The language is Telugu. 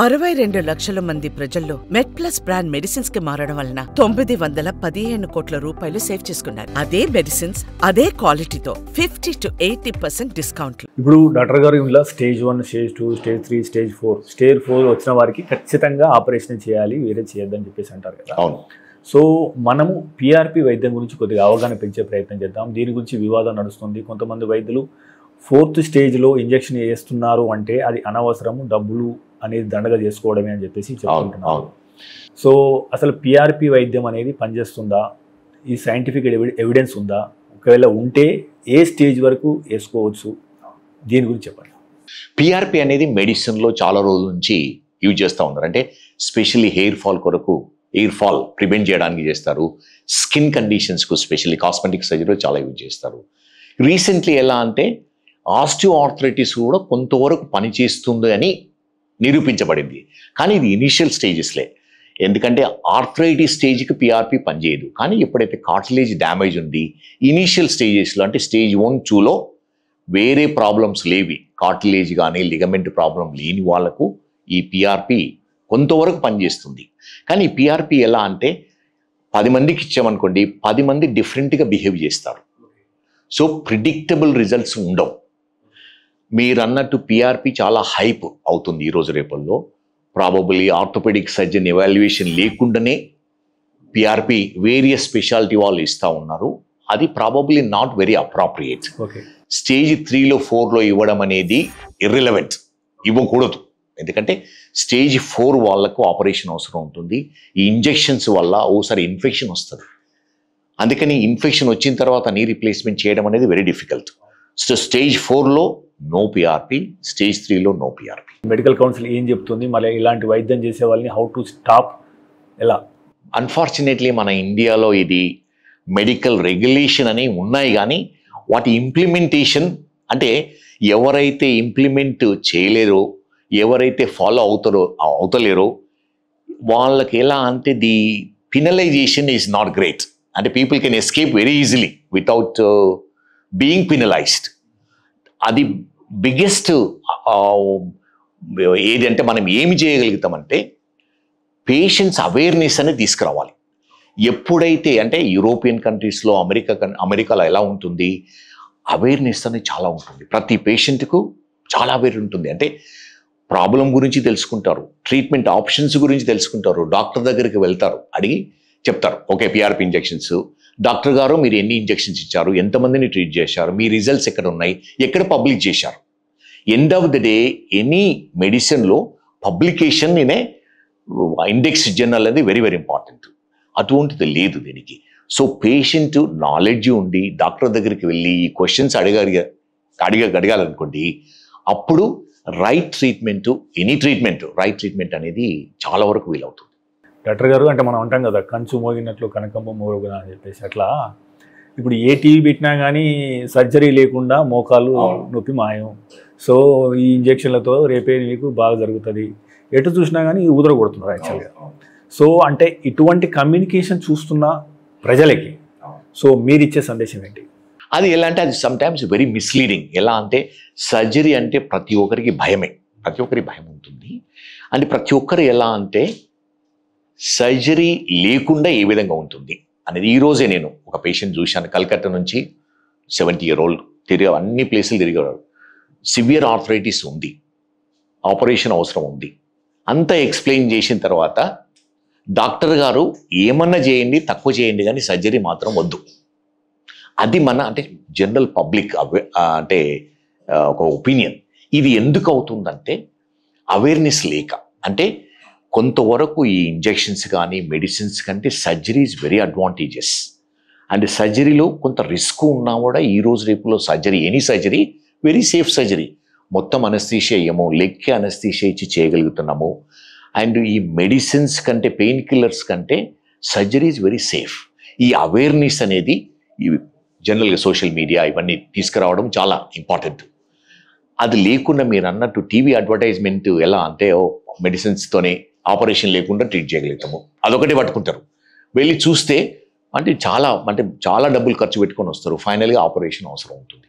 62 లక్షల మంది ప్రజల్లో మెడ్ప్లస్ బ్రాండ్ మెడిసిన్స్ కి మారడం వలన 915 కోట్ల రూపాయలు సేవ్ చేసుకున్నారు. అదే మెడిసిన్స్ అదే క్వాలిటీతో 50 to 80% డిస్కౌంట్. ఇప్పుడు డాక్టర్ గారు ఇలా stage 1, stage 2, stage 3, stage 4, stage 4 వచ్చిన వారికి ఖచ్చితంగా ఆపరేషన్ చేయాలి, వేరే చేయొద్దని చెప్పేసి అంటారు కదా. అవును. సో మనము పిఆర్పి వైద్యం గురించి కొద్దిగా అవగాహన పెంచే ప్రయత్నం చేద్దాం. దీని గురించి వివాదం నడుస్తుంది. కొంతమంది వైద్యులు 4th స్టేజ్లో ఇంజెక్షన్ వేస్తున్నారు అంటే అది అనవసరము, డబ్బులు అనేది దండగా చేసుకోవడమే అని చెప్పేసి చెప్తుంటున్నారు. సో అసలు పిఆర్పి వైద్యం అనేది పనిచేస్తుందా? ఈ సైంటిఫిక్ ఎవిడెన్స్ ఉందా? ఒకవేళ ఉంటే ఏ స్టేజ్ వరకు వేసుకోవచ్చు? దీని గురించి చెప్పండి. పిఆర్పి అనేది మెడిసిన్లో చాలా రోజుల నుంచి యూజ్ చేస్తూ ఉన్నారు. అంటే స్పెషల్లీ హెయిర్ ఫాల్ కొరకు, హెయిర్ ఫాల్ ప్రివెంట్ చేయడానికి చేస్తారు. స్కిన్ కండిషన్స్కు స్పెషల్లీ కాస్మెటిక్ సర్జరీలో చాలా యూజ్ చేస్తారు. రీసెంట్లీ ఎలా అంటే ఆస్టియోఆర్థరైటిస్ కూడా కొంతవరకు పనిచేస్తుంది అని నిరూపించబడింది. కానీ ఇది ఇనిషియల్ స్టేజెస్లే. ఎందుకంటే ఆర్థరైటిస్ స్టేజ్కి పిఆర్పి పనిచేయదు. కానీ ఎప్పుడైతే కార్టిలేజ్ డ్యామేజ్ ఉంది, ఇనిషియల్ స్టేజెస్లో అంటే స్టేజ్ 1, 2లో వేరే ప్రాబ్లమ్స్ లేవి, కార్టిలేజ్ కానీ లిగమెంట్ ప్రాబ్లం లేని వాళ్ళకు ఈ పిఆర్పి కొంతవరకు పనిచేస్తుంది. కానీ ఈ పిఆర్పి ఎలా అంటే 10 మందికి ఇచ్చామనుకోండి, 10 మంది డిఫరెంట్గా బిహేవ్ చేస్తారు. సో ప్రిడిక్టబుల్ రిజల్ట్స్ ఉండవు. మీరు అన్నట్టు పిఆర్పి చాలా హైప్ అవుతుంది ఈరోజు రేపల్లో. ప్రాబబుల్లీ ఆర్థోపెడిక్ సర్జన్ ఎవాల్యుయేషన్ లేకుండానే పిఆర్పి వేరియస్ స్పెషాలిటీ వాళ్ళు ఇస్తూ ఉన్నారు. అది probably not very appropriate. Stage 3లో 4లో ఇవ్వడం అనేది ఇర్రిలవెంట్, ఇవ్వకూడదు. ఎందుకంటే స్టేజ్ 4 వాళ్ళకు ఆపరేషన్ అవసరం ఉంటుంది. ఈ ఇంజెక్షన్స్ వల్ల ఓసారి ఇన్ఫెక్షన్ వస్తుంది. అందుకని ఇన్ఫెక్షన్ వచ్చిన తర్వాత నీ రీప్లేస్మెంట్ చేయడం అనేది వెరీ డిఫికల్ట్. సో స్టేజ్ 4లో నో పిఆర్పి, స్టేజ్ 3లో నో పిఆర్పి. మెడికల్ కౌన్సిల్ ఏం చెప్తుంది? మళ్ళీ ఇలాంటి వైద్యం చేసే వాళ్ళని హౌ టు స్టాప్, ఎలా? అన్ఫార్చునేట్లీ మన ఇండియాలో ఇది మెడికల్ రెగ్యులేషన్ అని ఉన్నాయి, కానీ వాటి ఇంప్లిమెంటేషన్ అంటే ఎవరైతే ఇంప్లిమెంట్ చేయలేరో, ఎవరైతే ఫాలో అవుతలేరో వాళ్ళకి ఎలా అంటే the penalisation is not great. అంటే people can escape very easily without being penalised. అది బిగ్గెస్ట్ ఏది అంటే మనం ఏమి చేయగలుగుతామంటే పేషెంట్స్ అవేర్నెస్ అనేది తీసుకురావాలి. ఎప్పుడైతే అంటే యూరోపియన్ కంట్రీస్లో, అమెరికాలో ఎలా ఉంటుంది, అవేర్నెస్ అనేది చాలా ఉంటుంది. ప్రతి పేషెంట్కు చాలా అవేర్ ఉంటుంది. అంటే ప్రాబ్లం గురించి తెలుసుకుంటారు, ట్రీట్మెంట్ ఆప్షన్స్ గురించి తెలుసుకుంటారు, డాక్టర్ దగ్గరికి వెళ్తారు, అడిగి చెప్తారు, ఓకే పిఆర్పి ఇంజెక్షన్స్, డాక్టర్ గారు మీరు ఎన్ని ఇంజెక్షన్స్ ఇచ్చారు, ఎంతమందిని ట్రీట్ చేశారు, మీ రిజల్ట్స్ ఎక్కడ ఉన్నాయి, ఎక్కడ పబ్లిక్ చేశారు. End of the day any మెడిసిన్లో publication in a index journal అనేది వెరీ వెరీ ఇంపార్టెంట్. అటువంటిది లేదు దీనికి. సో పేషెంట్ నాలెడ్జ్ ఉండి డాక్టర్ దగ్గరికి వెళ్ళి ఈ క్వశ్చన్స్ అడగాలనుకోండి, అప్పుడు right treatment, any treatment, right treatment అనేది చాలా వరకు వీలవుతుంది. డాక్టర్ గారు, అంటే మనం అంటాం కదా కంచు మోగినట్లు కనకంబ మోరుగున అని చెప్పేసి, అట్లా ఇప్పుడు ఏ టీవీ పెట్టినా కానీ సర్జరీ లేకుండా మోకాలు నొప్పి మాయం. సో ఈ ఇంజెక్షన్లతో రేపే మీకు బాగా జరుగుతుంది, ఎటు చూసినా కానీ ఊదర కొడుతున్నారు యాక్చువల్గా. సో అంటే ఇటువంటి కమ్యూనికేషన్ చూస్తున్న ప్రజలకి సో మీరు ఇచ్చే సందేశం ఏంటి? అది ఎలా అంటే అది సమ్టైమ్స్ వెరీ మిస్లీడింగ్. ఎలా అంటే సర్జరీ అంటే ప్రతి ఒక్కరికి భయమే, ప్రతి ఒక్కరికి భయం ఉంటుంది. అంటే ప్రతి ఒక్కరు ఎలా అంటే సర్జరీ లేకుండా ఏ విధంగా ఉంటుంది అనేది. ఈరోజే నేను ఒక పేషెంట్ చూశాను, కలకత్తా నుంచి 70 year old, అన్ని ప్లేసులు తిరిగాడు. సివియర్ ఆర్థరైటిస్ ఉంది, ఆపరేషన్ అవసరం ఉంది. అంతా ఎక్స్ప్లెయిన్ చేసిన తర్వాత డాక్టర్ గారు ఏమన్నా చేయండి, తక్కువ చేయండి, కానీ సర్జరీ మాత్రం వద్దు. అది మన అంటే జనరల్ పబ్లిక్ అంటే ఒక ఒపీనియన్. ఇది ఎందుకు అవుతుందంటే అవేర్నెస్ లేక. అంటే కొంతవరకు ఈ ఇంజెక్షన్స్ కానీ మెడిసిన్స్ కంటే surgery is very advantages. And సర్జరీలో కొంత రిస్క్ ఉన్నా కూడా ఈ రోజు రేపులో surgery, any surgery very safe surgery. మొత్తం అనస్థీషియా ఏమో లెక్కి అనస్థీషియా ఇచ్చి చేయగలుగుతున్నాము. అండ్ ఈ మెడిసిన్స్ కంటే, పెయిన్ కిల్లర్స్ కంటే సర్జరీ ఈజ్ వెరీ సేఫ్. ఈ అవేర్నెస్ అనేది ఈ జనరల్గా సోషల్ మీడియా ఇవన్నీ తీసుకురావడం చాలా ఇంపార్టెంట్. అది లేకుండా మీరు అన్నట్టు టీవీ అడ్వర్టైజ్మెంట్ ఎలా అంటే మెడిసిన్స్తోనే ఆపరేషన్ లేకుండా ట్రీట్ చేయగలుగుతాము, అదొకటి పట్టుకుంటారు. వెళ్ళి చూస్తే అంటే చాలా డబ్బులు ఖర్చు పెట్టుకొని వస్తారు, ఫైనల్గా ఆపరేషన్ అవసరం ఉంటుంది.